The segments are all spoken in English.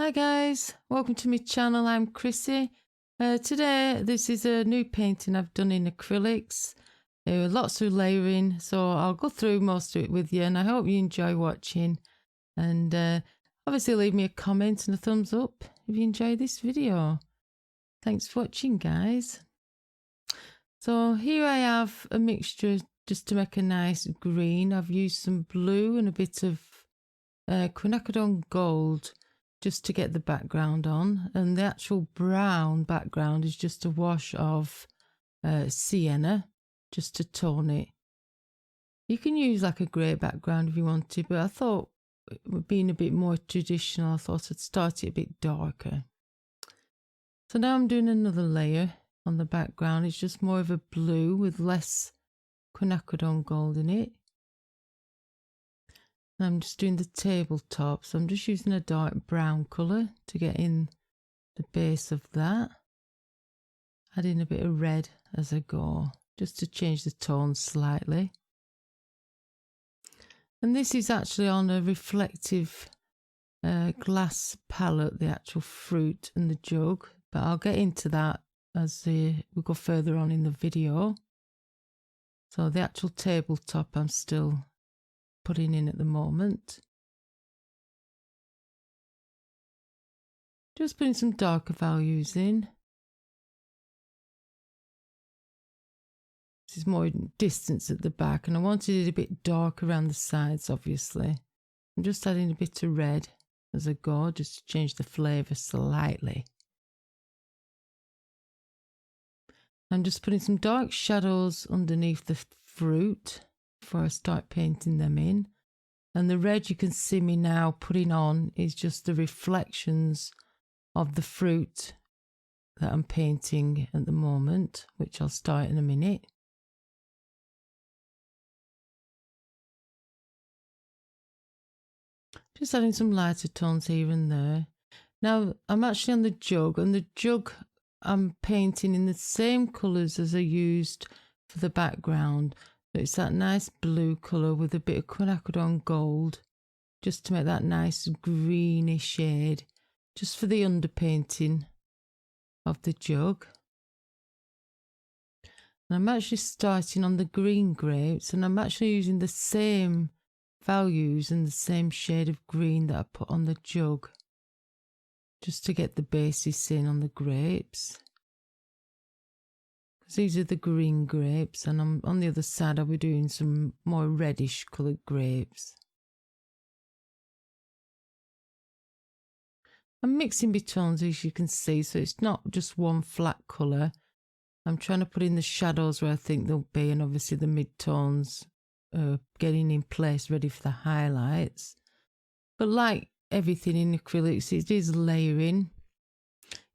Hi guys, welcome to my channel. I'm Chrissy. Today this is a new painting I've done in acrylics. Lots of layering, so I'll go through most of it with you and I hope you enjoy watching. And obviously leave me a comment and a thumbs up if you enjoy this video. Thanks for watching guys. So here I have a mixture just to make a nice green. I've used some blue and a bit of quinacridone gold just to get the background on, and the actual brown background is just a wash of sienna just to tone it. You can use like a grey background if you want to, but I thought being a bit more traditional, I thought I'd start it a bit darker. So now I'm doing another layer on the background. It's just more of a blue with less quinacridone gold in it. I'm just doing the tabletop, so I'm just using a dark brown colour to get in the base of that. Adding a bit of red as I go, just to change the tone slightly. And this is actually on a reflective glass palette, the actual fruit and the jug, but I'll get into that as we go further on in the video. So the actual tabletop I'm still putting in at the moment. Just putting some darker values in. This is more distance at the back, and I wanted it a bit dark around the sides, obviously. I'm just adding a bit of red as I go, just to change the flavour slightly. I'm just putting some dark shadows underneath the fruit before I start painting them in. And the red you can see me now putting on is just the reflections of the fruit that I'm painting at the moment, which I'll start in a minute. Just adding some lighter tones here and there. Now I'm actually on the jug, and the jug I'm painting in the same colours as I used for the background. So it's that nice blue colour with a bit of quinacridone gold, just to make that nice greeny shade, just for the underpainting of the jug. And I'm actually starting on the green grapes, and I'm actually using the same values and the same shade of green that I put on the jug, just to get the basis in on the grapes. Because these are the green grapes, and on the other side I'll be doing some more reddish coloured grapes. I'm mixing betones, as you can see, so it's not just one flat colour. I'm trying to put in the shadows where I think they'll be, and obviously the mid-tones getting in place ready for the highlights. But like everything in acrylics, it is layering.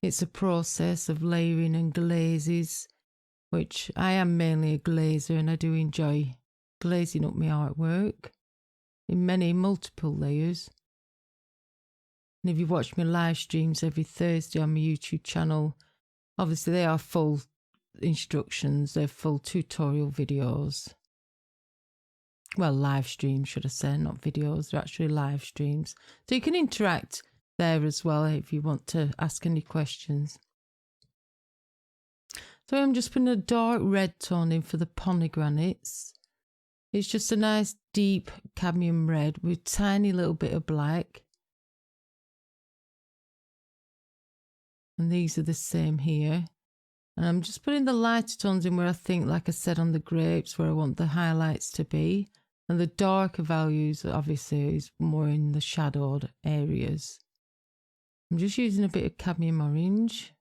It's a process of layering and glazes, which I am mainly a glazer, and I do enjoy glazing up my artwork in multiple layers. And if you watch my live streams every Thursday on my YouTube channel, obviously they are full instructions, they're full tutorial videos. Well, live streams, should I say, not videos, they're actually live streams. So you can interact there as well if you want to ask any questions. So I'm just putting a dark red tone in for the pomegranates. It's just a nice deep cadmium red with tiny little bit of black. And these are the same here. And I'm just putting the lighter tones in where I think, like I said, on the grapes, where I want the highlights to be. And the darker values, obviously, is more in the shadowed areas. I'm just using a bit of cadmium orange.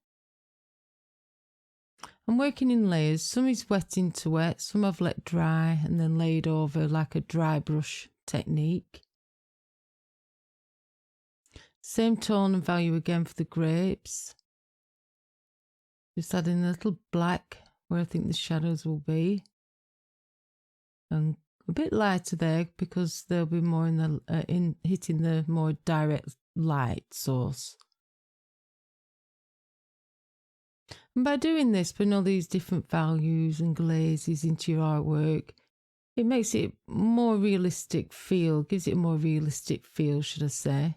I'm working in layers. Some is wet into wet, some I've let dry and then laid over like a dry brush technique. Same tone and value again for the grapes. Just adding a little black where I think the shadows will be. And a bit lighter there because they'll be more in the hitting the more direct light source. And by doing this, putting all these different values and glazes into your artwork, it makes it more realistic feel, gives it a more realistic feel, should I say.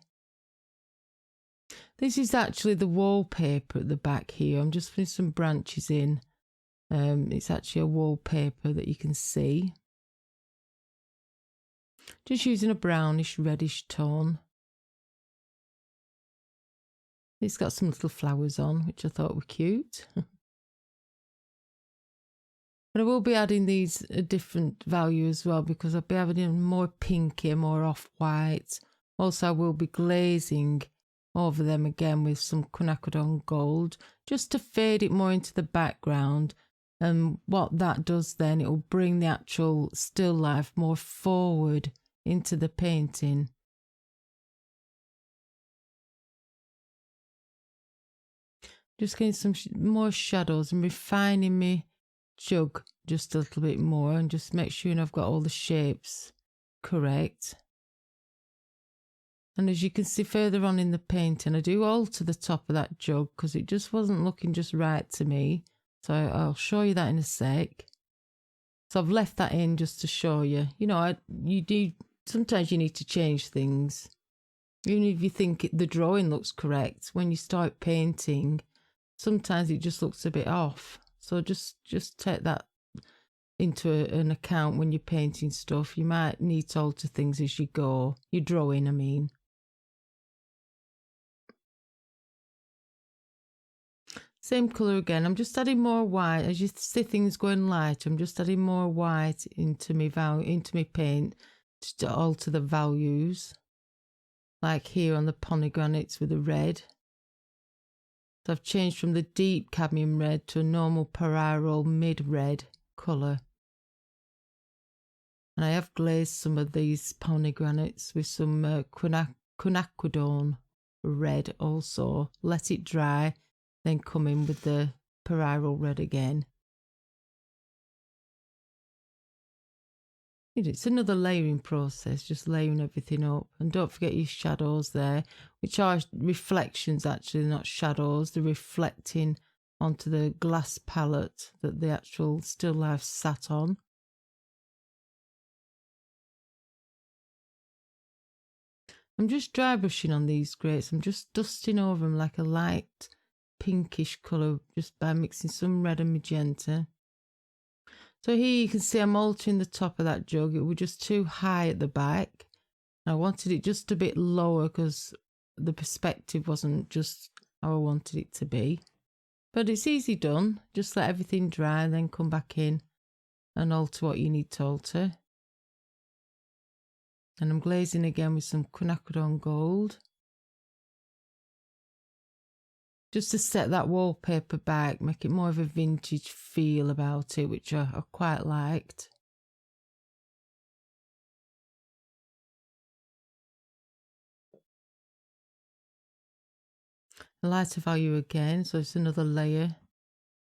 This is actually the wallpaper at the back here. I'm just putting some branches in. It's actually a wallpaper that you can see. Just using a brownish reddish tone. It's got some little flowers on, which I thought were cute. But I will be adding these a different value as well, because I'll be having more pinky, more off-white. Also, I will be glazing over them again with some quinacridone gold, just to fade it more into the background. And what that does then, it will bring the actual still life more forward into the painting. Just getting some more shadows and refining my jug just a little bit more, and just make sure I've got all the shapes correct. And as you can see further on in the painting, I do alter the top of that jug because it just wasn't looking just right to me. So I'll show you that in a sec. So I've left that in just to show you. You know, sometimes you need to change things. Even if you think the drawing looks correct, when you start painting, sometimes it just looks a bit off. So just take that into an account when you're painting stuff. You might need to alter things as you go. You're drawing, I mean. Same colour again. I'm just adding more white. As you see things going light, I'm just adding more white into my paint just to alter the values. Like here on the pomegranates with the red. So I've changed from the deep cadmium red to a normal parieral mid-red colour. And I have glazed some of these pomegranates with some quinacridone red also. Let it dry, then come in with the parieral red again. It's another layering process, just layering everything up. And don't forget your shadows there, which are reflections actually, not shadows. They're reflecting onto the glass palette that the actual still life sat on. I'm just dry brushing on these grapes. I'm just dusting over them like a light pinkish colour, just by mixing some red and magenta. So here you can see I'm altering the top of that jug. It was just too high at the back. I wanted it just a bit lower because the perspective wasn't just how I wanted it to be. But it's easy done. Just let everything dry and then come back in and alter what you need to alter. And I'm glazing again with some quinacridone gold. Just to set that wallpaper back, make it more of a vintage feel about it, which I quite liked. A lighter value again, so it's another layer.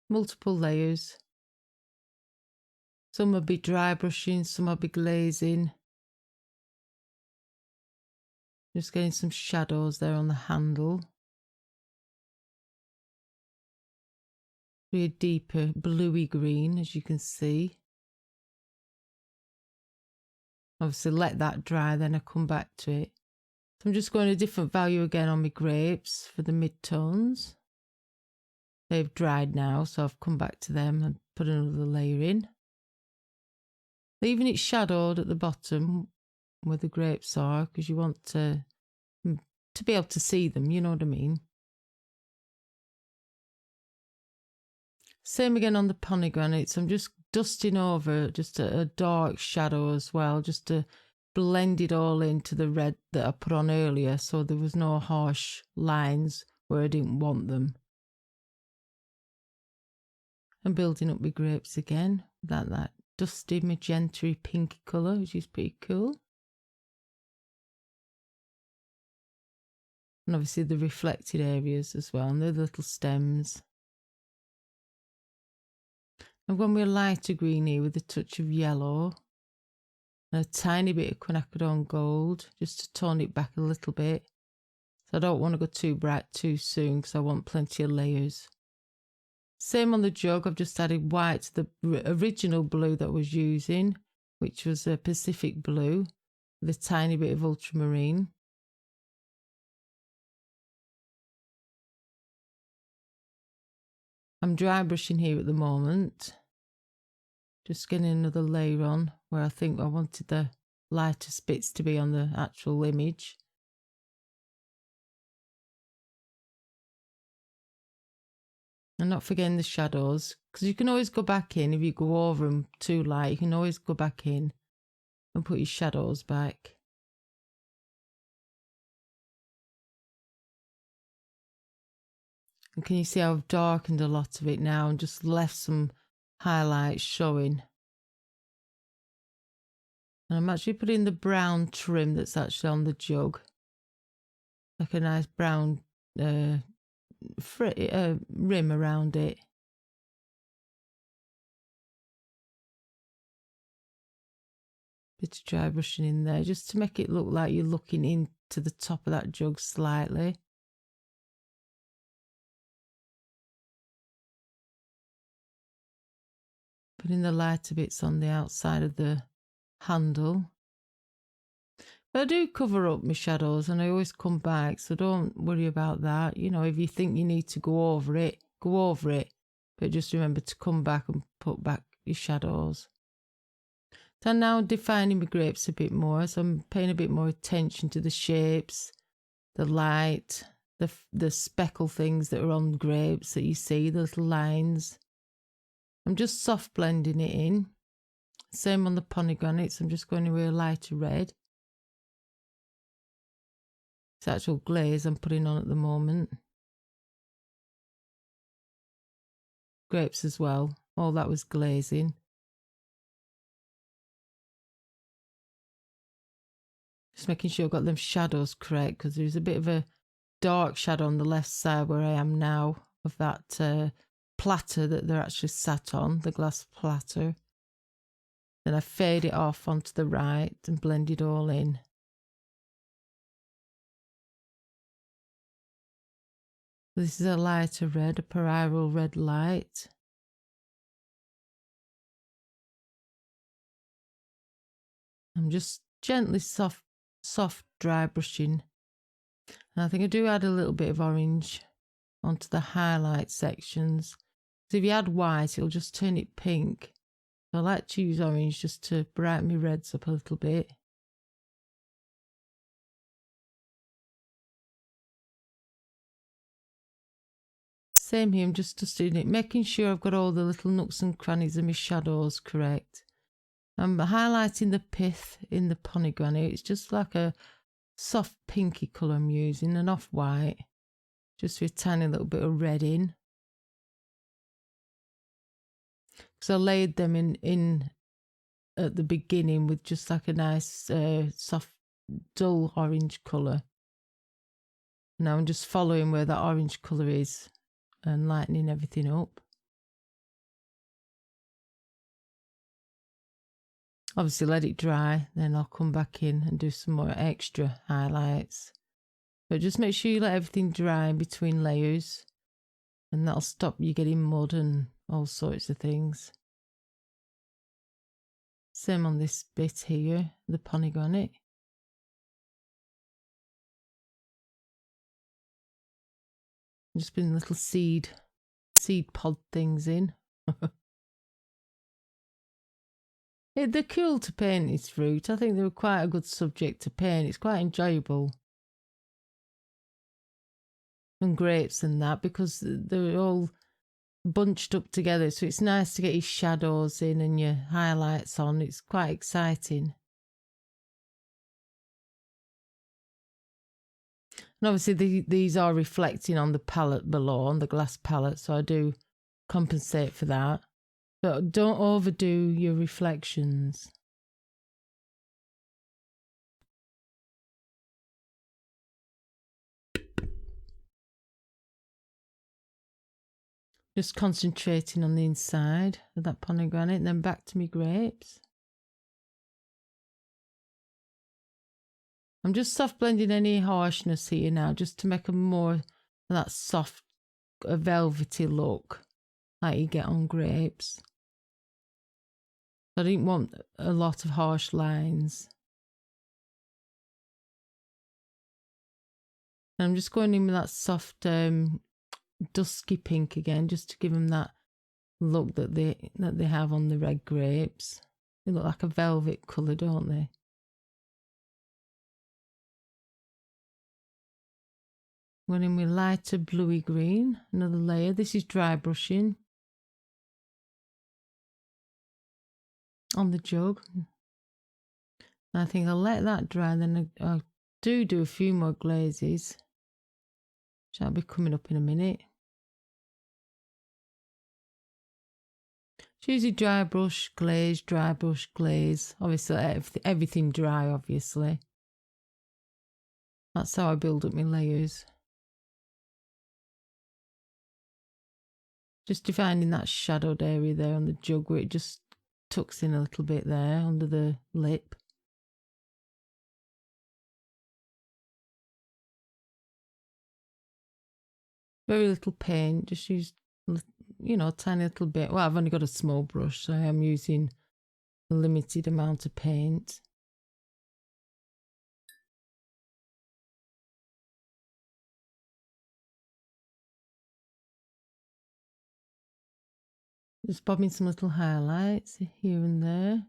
Multiple layers. Some will be dry brushing, some will be glazing. Just getting some shadows there on the handle. A deeper bluey green, as you can see. Obviously let that dry, then I come back to it. So I'm just going a different value again on my grapes for the mid-tones. They've dried now, so I've come back to them and put another layer in. Leaving it shadowed at the bottom where the grapes are, because you want to be able to see them, you know what I mean. Same again on the pomegranates. I'm just dusting over just a dark shadow as well, just to blend it all into the red that I put on earlier, so there was no harsh lines where I didn't want them. And building up my grapes again, that dusty magenta pinky colour, which is pretty cool. And obviously the reflected areas as well, and the little stems. I've gone with a lighter green here with a touch of yellow. And a tiny bit of quinacridone gold, just to tone it back a little bit. So I don't want to go too bright too soon, because I want plenty of layers. Same on the jug, I've just added white to the original blue that I was using, which was a Pacific blue, with a tiny bit of ultramarine. I'm dry brushing here at the moment. Just getting another layer on where I think I wanted the lighter bits to be on the actual image. And not forgetting the shadows, because you can always go back in if you go over them too light. You can always go back in and put your shadows back. And can you see how I've darkened a lot of it now and just left some highlights showing? And I'm actually putting the brown trim that's actually on the jug, like a nice brown rim around it. Bit of dry brushing in there just to make it look like you're looking into the top of that jug slightly. Putting the lighter bits on the outside of the handle. But I do cover up my shadows and I always come back, so don't worry about that. You know, if you think you need to go over it, go over it. But just remember to come back and put back your shadows. So I'm now defining my grapes a bit more, so I'm paying a bit more attention to the shapes, the light, the speckle things that are on grapes that you see, those lines. I'm just soft blending it in. Same on the pomegranates, I'm just going to wear a lighter red. It's actual glaze I'm putting on at the moment. Grapes as well, all that was glazing. Just making sure I've got them shadows correct, because there's a bit of a dark shadow on the left side where I am now of that platter that they're actually sat on, the glass platter. Then I fade it off onto the right and blend it all in. This is a lighter red, a parietal red light. I'm just gently soft dry brushing. And I think I do add a little bit of orange onto the highlight sections. So if you add white, it'll just turn it pink. So I like to use orange just to brighten my reds up a little bit. Same here, I'm just doing it, making sure I've got all the little nooks and crannies of my shadows correct. I'm highlighting the pith in the pomegranate. It's just like a soft pinky colour I'm using, and off-white, just with a tiny little bit of red in. Because I laid them in at the beginning with just like a nice soft dull orange colour. Now I'm just following where that orange colour is and lightening everything up. Obviously let it dry, then I'll come back in and do some more extra highlights. But just make sure you let everything dry in between layers, and that'll stop you getting mud and all sorts of things. Same on this bit here, the pomegranate. Just putting little seed pod things in. They're cool to paint this fruit. I think they were quite a good subject to paint. It's quite enjoyable. And grapes and that, because they're all bunched up together, so it's nice to get your shadows in and your highlights on. It's quite exciting. And obviously these are reflecting on the palette below, on the glass palette, so I do compensate for that. But don't overdo your reflections. Just concentrating on the inside of that pomegranate, and then back to my grapes. I'm just soft blending any harshness here now, just to make a more that soft, velvety look like you get on grapes. I didn't want a lot of harsh lines. And I'm just going in with that soft dusky pink again, just to give them that look that they have on the red grapes. They look like a velvet colour, don't they? Going in with lighter bluey green, another layer. This is dry brushing on the jug. I think I'll let that dry, then I do a few more glazes, which I'll be coming up in a minute. It's usually dry brush, glaze, dry brush, glaze. Obviously, everything dry, obviously. That's how I build up my layers. Just defining that shadowed area there on the jug where it just tucks in a little bit there under the lip. Very little paint, just use, you know, a tiny little bit. Well, I've only got a small brush, so I am using a limited amount of paint. Just bobbing some little highlights here and there.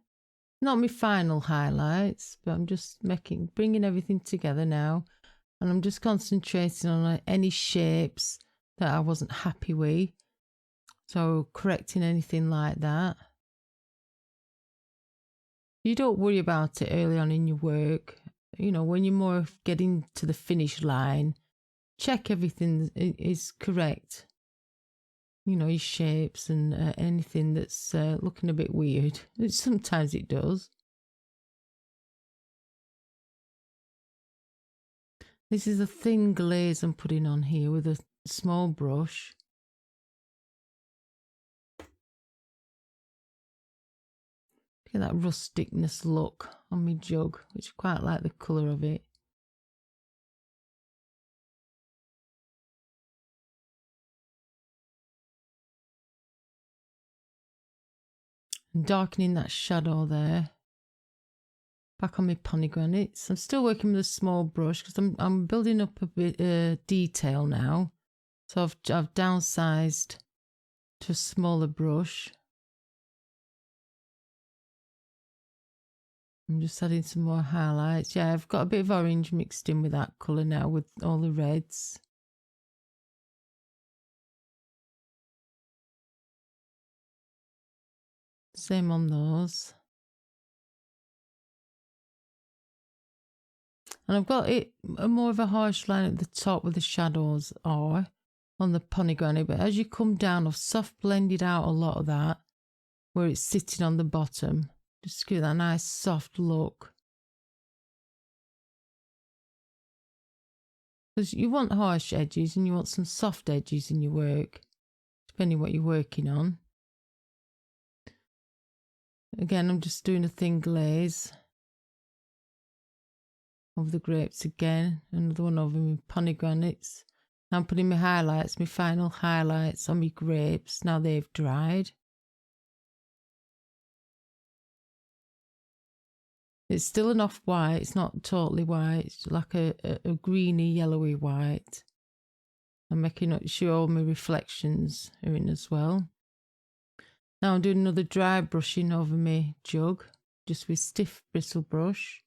Not my final highlights, but I'm just bringing everything together now. And I'm just concentrating on any shapes that I wasn't happy with. So correcting anything like that. You don't worry about it early on in your work. You know, when you're more getting to the finish line, check everything is correct. You know, your shapes and anything that's looking a bit weird. Sometimes it does. This is a thin glaze I'm putting on here with a small brush. Get that rusticness look on my jug, which I quite like the colour of it. And darkening that shadow there. Back on my pomegranates. I'm still working with a small brush because I'm building up a bit detail now. So I've downsized to a smaller brush. I'm just adding some more highlights. Yeah, I've got a bit of orange mixed in with that colour now with all the reds. Same on those. And I've got it more of a harsh line at the top where the shadows are on the pomegranate. But as you come down, I've soft blended out a lot of that where it's sitting on the bottom. Just to give that nice soft look. Because you want harsh edges and you want some soft edges in your work, depending what you're working on. Again, I'm just doing a thin glaze over the grapes again. Another one over my pomegranates. Now I'm putting my highlights, my final highlights on my grapes. Now they've dried. It's still an off-white. It's not totally white. It's like a greeny, yellowy white. I'm making sure all my reflections are in as well. Now I'm doing another dry brushing over my jug, just with stiff bristle brush.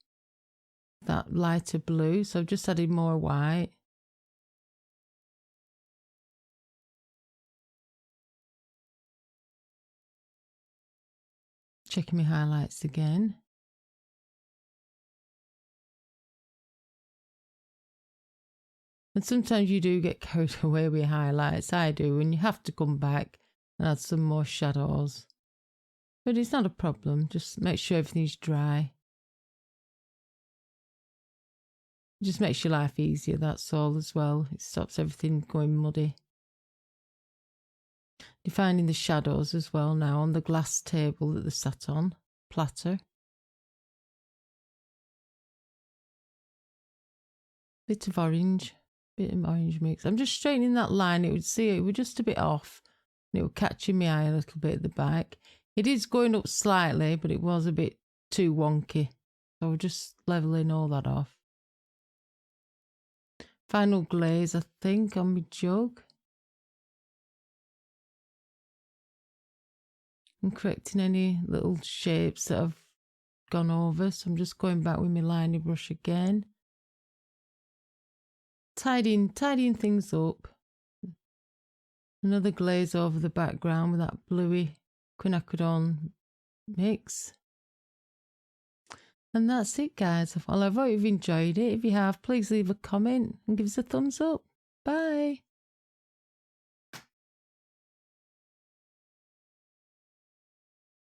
That lighter blue, so I've just added more white. Checking my highlights again. And sometimes you do get carried away with highlights, I do, and you have to come back and add some more shadows. But it's not a problem, just make sure everything's dry. It just makes your life easier, that's all as well. It stops everything going muddy. Defining the shadows as well now on the glass table that they sat on, platter. Bit of orange mix. I'm just straightening that line. It was just a bit off. And it was catching my eye a little bit at the back. It is going up slightly, but it was a bit too wonky. So we're just leveling all that off. Final glaze, I think, on my jug. and correcting any little shapes that I've gone over. So I'm just going back with my liner brush again. Tidying things up. Another glaze over the background with that bluey quinacridone mix. And that's it, guys. Well, I hope you've enjoyed it. If you have, please leave a comment and give us a thumbs up. Bye.